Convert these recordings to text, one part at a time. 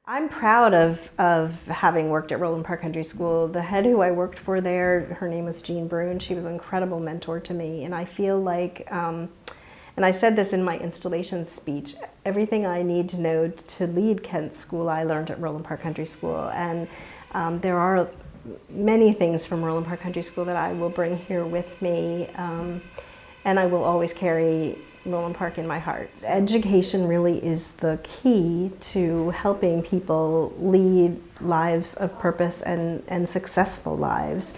I'm proud of having worked at Roland Park Country School. The head who I worked for there, her name was Jean Brune. She was an incredible mentor to me, and I feel like, and I said this in my installation speech, everything I need to know to lead Kent School I learned at Roland Park Country School, and there are many things from Roland Park Country School that I will bring here with me, and I will always carry Roland Park in my heart. Education really is the key to helping people lead lives of purpose and successful lives.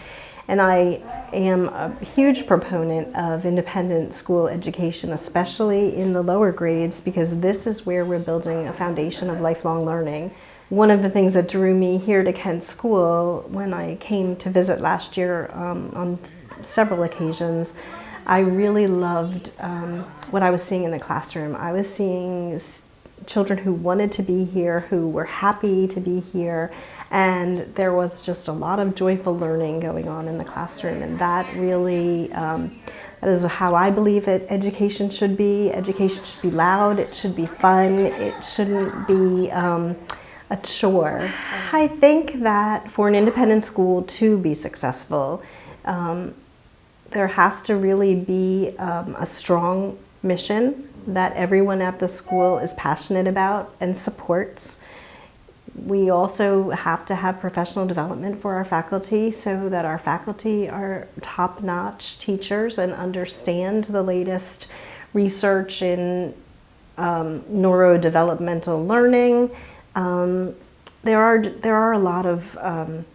And I am a huge proponent of independent school education, especially in the lower grades, because this is where we're building a foundation of lifelong learning. One of the things that drew me here to Kent School when I came to visit last year on several occasions, I really loved what I was seeing in the classroom. I was seeing children who wanted to be here, who were happy to be here, and there was just a lot of joyful learning going on in the classroom, and that really, that is how I believe education should be. Education should be loud, it should be fun, it shouldn't be a chore. I think that for an independent school to be successful, there has to really be a strong mission that everyone at the school is passionate about and supports. We also have to have professional development for our faculty so that our faculty are top-notch teachers and understand the latest research in neurodevelopmental learning. There are a lot of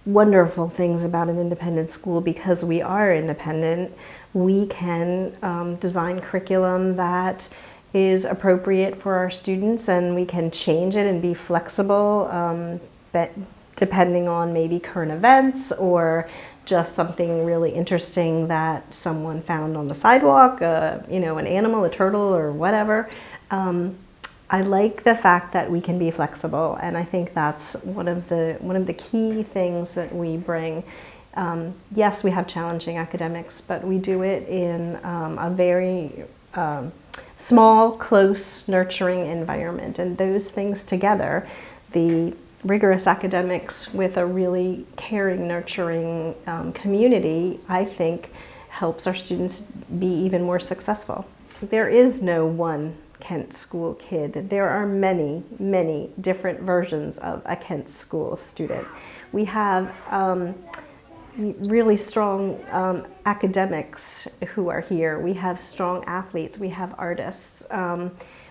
wonderful things about an independent school. Because we are independent, we can design curriculum that is appropriate for our students, and we can change it and be flexible depending on maybe current events or just something really interesting that someone found on the sidewalk, you know, an animal, a turtle, or whatever. I like the fact that we can be flexible, and I think that's one of the key things that we bring. Yes, we have challenging academics, but we do it in a very small, close, nurturing environment, and those things together, the rigorous academics with a really caring, nurturing community, I think helps our students be even more successful. There is no one Kent School kid. There are many, many different versions of a Kent School student. We have really strong academics who are here. We have strong athletes. We have artists.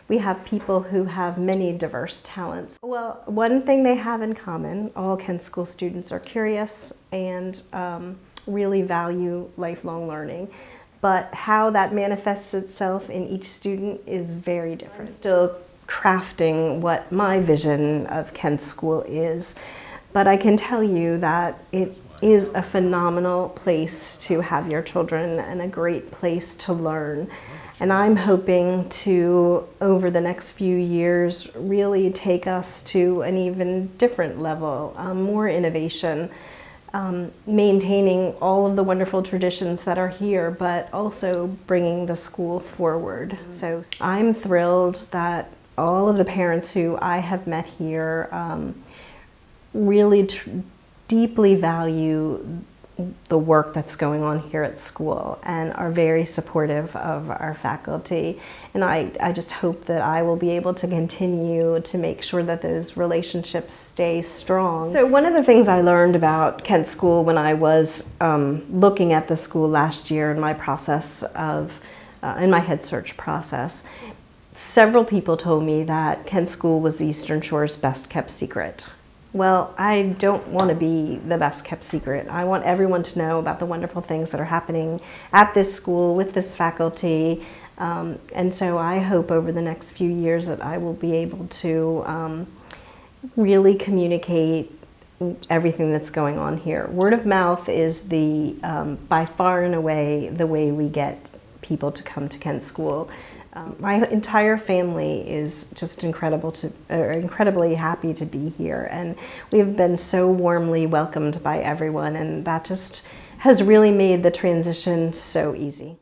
We have people who have many diverse talents. Well, one thing they have in common, all Kent School students are curious and really value lifelong learning. But how that manifests itself in each student is very different. I'm still crafting what my vision of Kent School is, but I can tell you that it is a phenomenal place to have your children and a great place to learn. And I'm hoping to, over the next few years, really take us to an even different level, more innovation, maintaining all of the wonderful traditions that are here, but also bringing the school forward. So I'm thrilled that all of the parents who I have met here really deeply value the work that's going on here at school and are very supportive of our faculty. And I just hope that I will be able to continue to make sure that those relationships stay strong. So one of the things I learned about Kent School when I was looking at the school last year in my process of, in my head search process, several people told me that Kent School was the Eastern Shore's best kept secret. Well, I don't want to be the best kept secret. I want everyone to know about the wonderful things that are happening at this school with this faculty. And so I hope over the next few years that I will be able to really communicate everything that's going on here. Word of mouth is the by far and away the way we get people to come to Kent School. My entire family is just incredibly happy to be here, and we have been so warmly welcomed by everyone, and that just has really made the transition so easy.